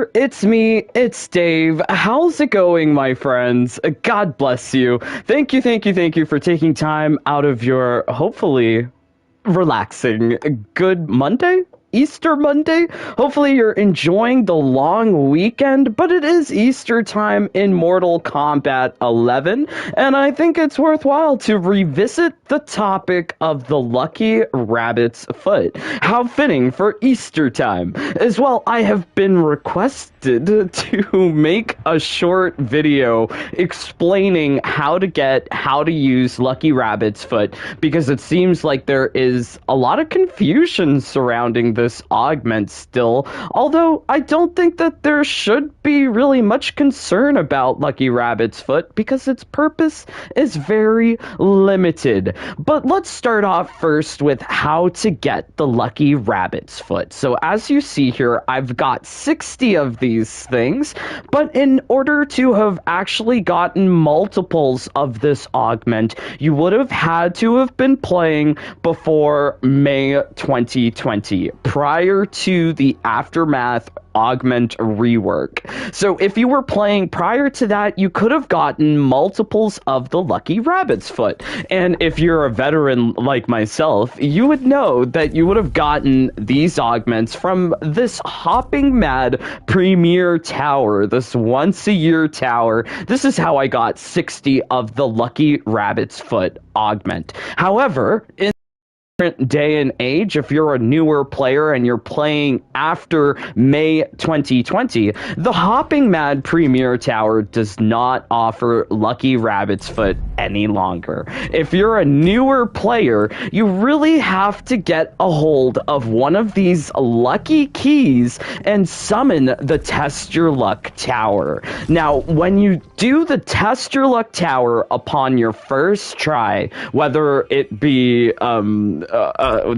there, it's me, it's Dave. How's it going, my friends? God bless you. Thank you for taking time out of your, hopefully, relaxing good Monday? Easter Monday? Hopefully you're enjoying the long weekend, but it is Easter time in Mortal Kombat 11, and I think it's worthwhile to revisit the topic of the lucky rabbit's foot. How fitting for Easter time. As well, I have been requested to make a short video explaining how to use lucky rabbit's foot, because it seems like there is a lot of confusion surrounding this augment still, although I don't think that there should be really much concern about Lucky Rabbit's foot because its purpose is very limited. But let's start off first with how to get the Lucky Rabbit's foot. So as you see here, I've got 60 of these things, but in order to have actually gotten multiples of this augment, you would have had to have been playing before May 2020, prior to the Aftermath Augment rework. So if you were playing prior to that, you could have gotten multiples of the Lucky Rabbit's foot. And if you're a veteran like myself, you would know that you would have gotten these augments from this hopping mad premier tower, this once-a-year tower. This is how I got 60 of the Lucky Rabbit's foot augment. However, in day and age, if you're a newer player and you're playing after May 2020, the Hopping Mad Premier Tower does not offer Lucky Rabbit's Foot any longer. If you're a newer player, you really have to get a hold of one of these lucky keys and summon the Test Your Luck Tower. Now, when you do the Test Your Luck Tower upon your first try, whether it be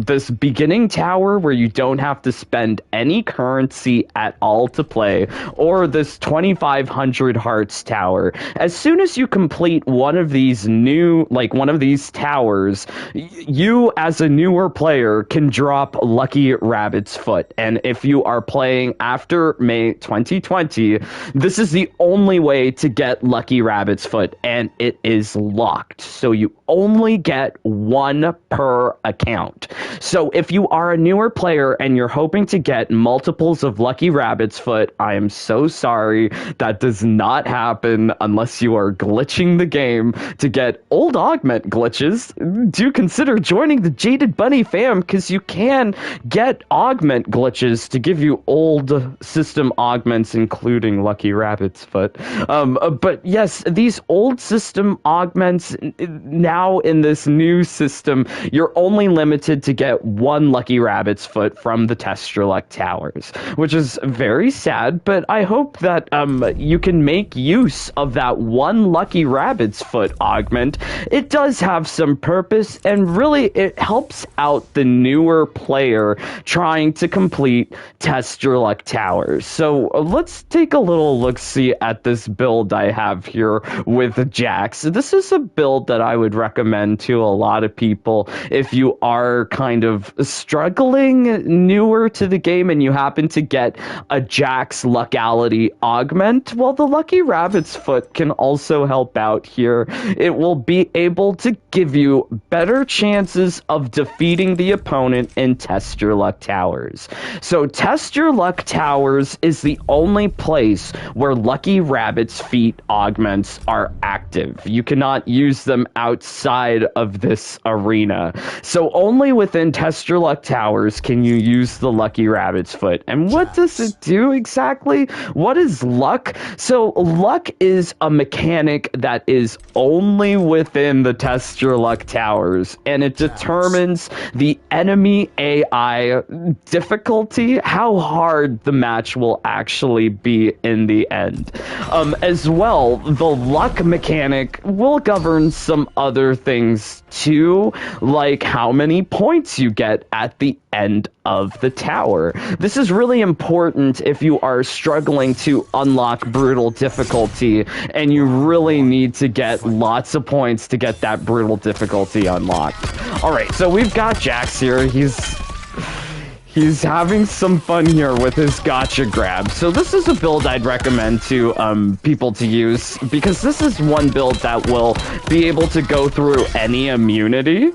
this beginning tower where you don't have to spend any currency at all to play, or this 2,500 hearts tower, as soon as you complete one of these towers, you as a newer player can drop Lucky Rabbit's Foot. And if you are playing after May 2020, this is the only way to get Lucky Rabbit's Foot, and it is locked. So you only get one per account. So if you are a newer player and you're hoping to get multiples of Lucky Rabbit's Foot, I am so sorry. That does not happen unless you are glitching the game to get old augment glitches. Do consider joining the Jaded Bunny fam, because you can get augment glitches to give you old system augments, including Lucky Rabbit's Foot. But yes, these old system augments, now in this new system, you're only limited to get one Lucky Rabbit's Foot from the Test Your Luck Towers, which is very sad, but I hope that you can make use of that one Lucky Rabbit's Foot augment. It does have some purpose, and really it helps out the newer player trying to complete Test Your Luck Towers. So let's take a little look-see at this build I have here with Jax. This is a build that I would recommend to a lot of people if you are kind of struggling, newer to the game, and you happen to get a Jax Luckality augment. Well, the Lucky Rabbit's Foot can also help out here. It will be able to give you better chances of defeating the opponent in Test Your Luck Towers. So Test Your Luck Towers is the only place where Lucky Rabbit's Feet augments are active. You cannot use them outside of this arena. So only within Test Your Luck Towers can you use the Lucky Rabbit's Foot. And what does it do exactly? What is luck? So luck is a mechanic that is only within the Test Your Luck Towers, and it determines the enemy AI difficulty, how hard the match will actually be in the end. As well, the luck mechanic will govern some other things too, like how many points you get at the end of the tower. This is really important if you are struggling to unlock brutal difficulty and you really need to get lots of points to get that brutal difficulty unlocked. Alright, so we've got Jax here. He's having some fun here with his gotcha grab. So this is a build I'd recommend to people to use, because this is one build that will be able to go through any immunity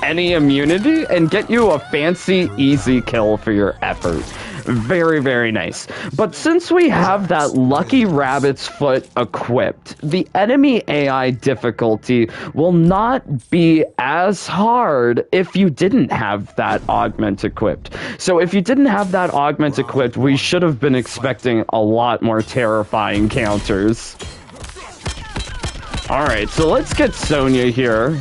and get you a fancy, easy kill for your effort. Very, very nice. But since we have that Lucky Rabbit's Foot equipped, the enemy AI difficulty will not be as hard if you didn't have that Augment equipped. So if you didn't have that Augment equipped, we should have been expecting a lot more terrifying counters. Alright, so let's get Sonya here.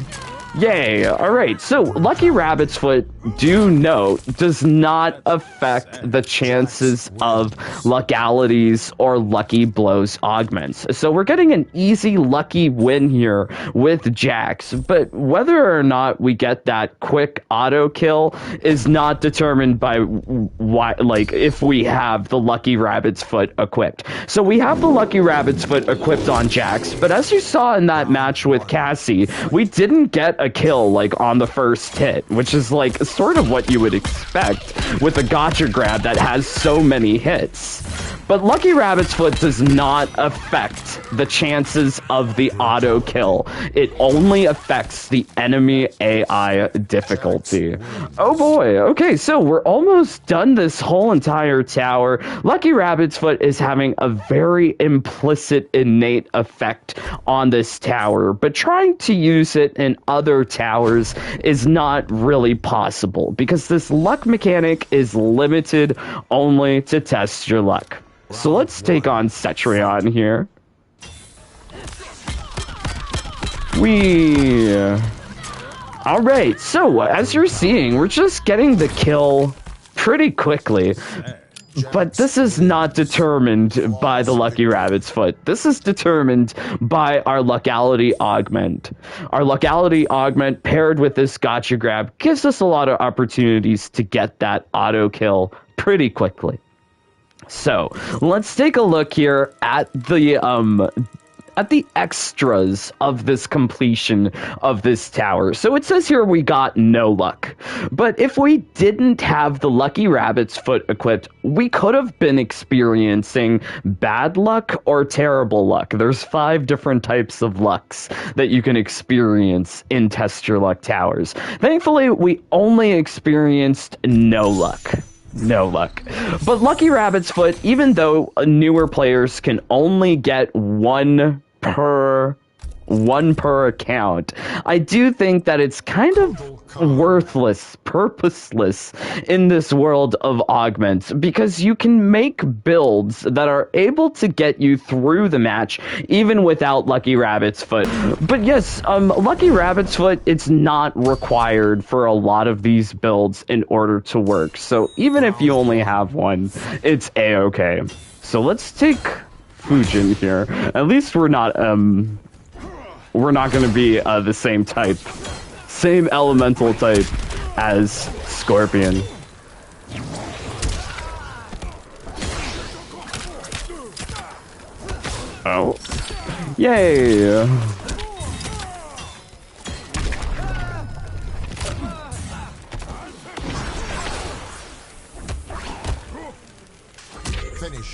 Yay! Alright, so Lucky Rabbit's Foot, do note, does not affect the chances of Lucalities or Lucky Blows augments. So we're getting an easy lucky win here with Jax, but whether or not we get that quick auto kill is not determined by why, like, if we have the Lucky Rabbit's Foot equipped. So we have the Lucky Rabbit's Foot equipped on Jax, but as you saw in that match with Cassie, we didn't get a kill like on the first hit, which is like sort of what you would expect with a gotcha grab that has so many hits. But Lucky Rabbit's Foot does not affect the chances of the auto kill. It only affects the enemy AI difficulty. Oh boy, okay, so we're almost done this whole entire tower. Lucky Rabbit's Foot is having a very implicit innate effect on this tower, but trying to use it in other towers is not really possible because this luck mechanic is limited only to test your luck. So let's take on Cetrion here. Alright, so as you're seeing, we're just getting the kill pretty quickly. But this is not determined by the Lucky Rabbit's Foot. This is determined by our Lucality Augment. Our Lucality Augment paired with this gotcha grab gives us a lot of opportunities to get that auto kill pretty quickly. So let's take a look here at the extras of this completion of this tower. So it says here we got no luck. But if we didn't have the Lucky Rabbit's Foot equipped, we could have been experiencing bad luck or terrible luck. There's 5 different types of lucks that you can experience in Test Your Luck towers. Thankfully, we only experienced no luck. No luck. But Lucky Rabbit's Foot, even though newer players can only get one per account, I do think that it's kind of worthless, purposeless in this world of augments, because you can make builds that are able to get you through the match even without Lucky Rabbit's Foot. But yes, Lucky Rabbit's Foot, it's not required for a lot of these builds in order to work. So even if you only have one, it's a-okay. So let's take Fujin here. At least we're not going to be the same type. Same elemental type as Scorpion. Oh. Yay!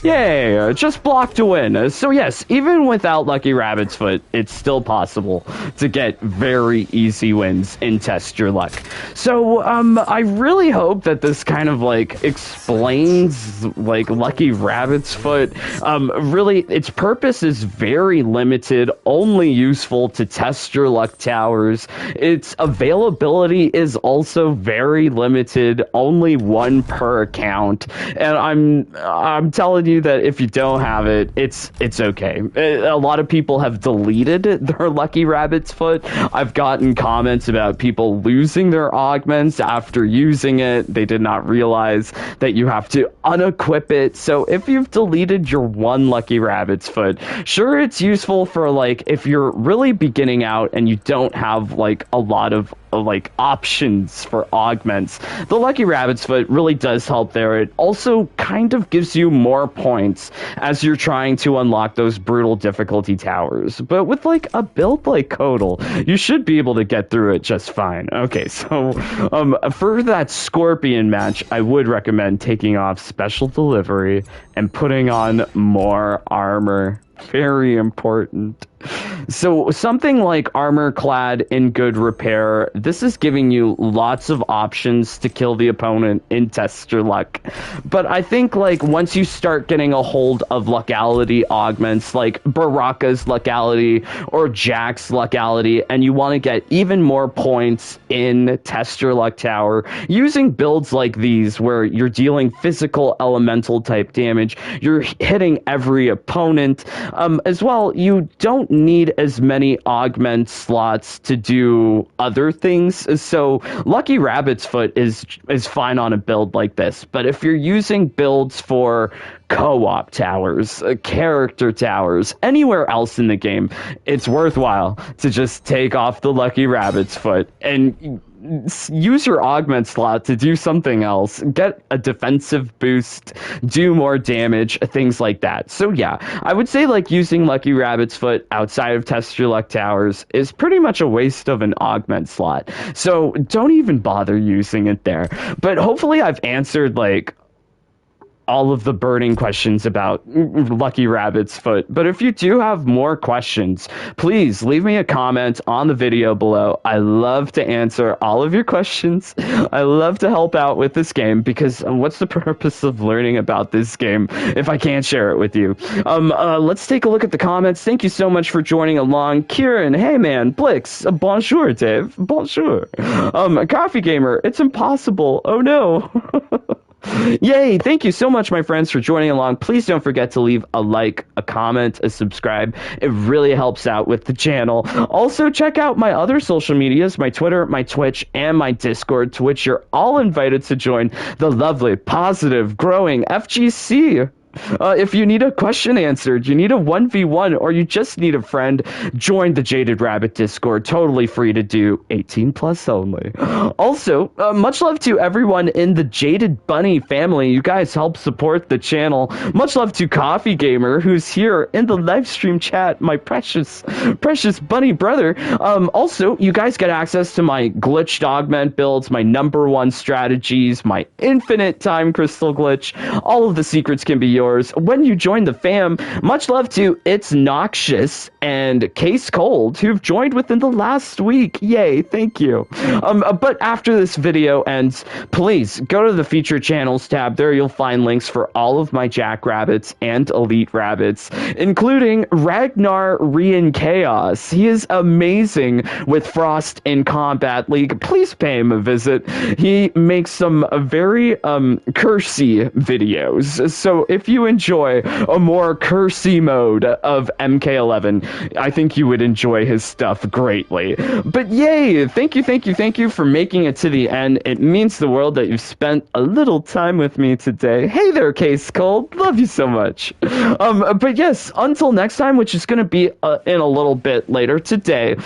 Yay! Just blocked to win. So yes, even without Lucky Rabbit's Foot, it's still possible to get very easy wins in Test Your Luck. So, I really hope that this kind of, like, explains, like, Lucky Rabbit's Foot. Really, its purpose is very limited, only useful to Test Your Luck towers. Its availability is also very limited, only 1 per account. And I'm telling you that if you don't have it, it's okay. A lot of people have deleted their Lucky Rabbit's Foot. I've gotten comments about people losing their augments after using it. They did not realize that you have to unequip it. So if you've deleted your 1 Lucky Rabbit's Foot, sure, it's useful for, like, if you're really beginning out and you don't have, like, a lot of like options for augments, the Lucky Rabbit's Foot really does help there. It also kind of gives you more points as you're trying to unlock those brutal difficulty towers. But with like a build like Kodal, you should be able to get through it just fine. Okay, so for that Scorpion match, I would recommend taking off Special Delivery and putting on more armor. Very important. So something like Armor Clad in Good Repair, this is giving you lots of options to kill the opponent in Tester Luck. But I think like once you start getting a hold of Luckality augments like Baraka's Luckality or Jack's Luckality, and you want to get even more points in Tester Luck Tower, using builds like these where you're dealing physical elemental type damage, you're hitting every opponent, as well, you don't need as many augment slots to do other things. So Lucky Rabbit's Foot is fine on a build like this. But if you're using builds for co-op towers, character towers, anywhere else in the game, it's worthwhile to just take off the Lucky Rabbit's Foot and use your augment slot to do something else, get a defensive boost, do more damage, things like that. So yeah, I would say like using Lucky Rabbit's Foot outside of Test Your Luck Towers is pretty much a waste of an augment slot. So don't even bother using it there. But hopefully I've answered like all of the burning questions about Lucky Rabbit's Foot. But if you do have more questions, please leave me a comment on the video below. I love to answer all of your questions. I love to help out with this game, because what's the purpose of learning about this game if I can't share it with you? Let's take a look at the comments. Thank you so much for joining along. Kieran, hey man, Blix, bonjour Dave, bonjour. Coffee Gamer, it's impossible, oh no. Yay! Thank you so much, my friends, for joining along. Please don't forget to leave a like, a comment, a subscribe. It really helps out with the channel. Also, check out my other social medias, my Twitter, my Twitch, and my Discord, to which you're all invited to join the lovely, positive, growing FGC. If you need a question answered, you need a 1v1, or you just need a friend, join the Jaded Rabbit Discord. Totally free to do, 18 plus only. Also, much love to everyone in the Jaded Bunny family. You guys help support the channel. Much love to Coffee Gamer, who's here in the live stream chat, my precious bunny brother. Also, you guys get access to my glitched augment builds, my #1 strategies, my infinite time crystal glitch. All of the secrets can be yours when you join the fam. Much love to It's Noxious and Case Cold, who've joined within the last week. Yay, thank you. But after this video ends, please go to the featured channels tab. There you'll find links for all of my Jackrabbits and Elite Rabbits, including Ragnar Rian Chaos. He is amazing with Frost in Combat League. Please pay him a visit. He makes some very cursey videos. So if you enjoy a more cursey mode of MK11, I think you would enjoy his stuff greatly. But yay, thank you for making it to the end. It means the world that you've spent a little time with me today. Hey there, Case Cold, love you so much. But yes, until next time, which is going to be in a little bit later today,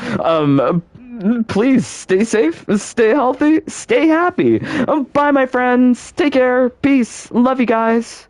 please stay safe, stay healthy, stay happy. Bye, my friends. Take care. Peace. Love you guys.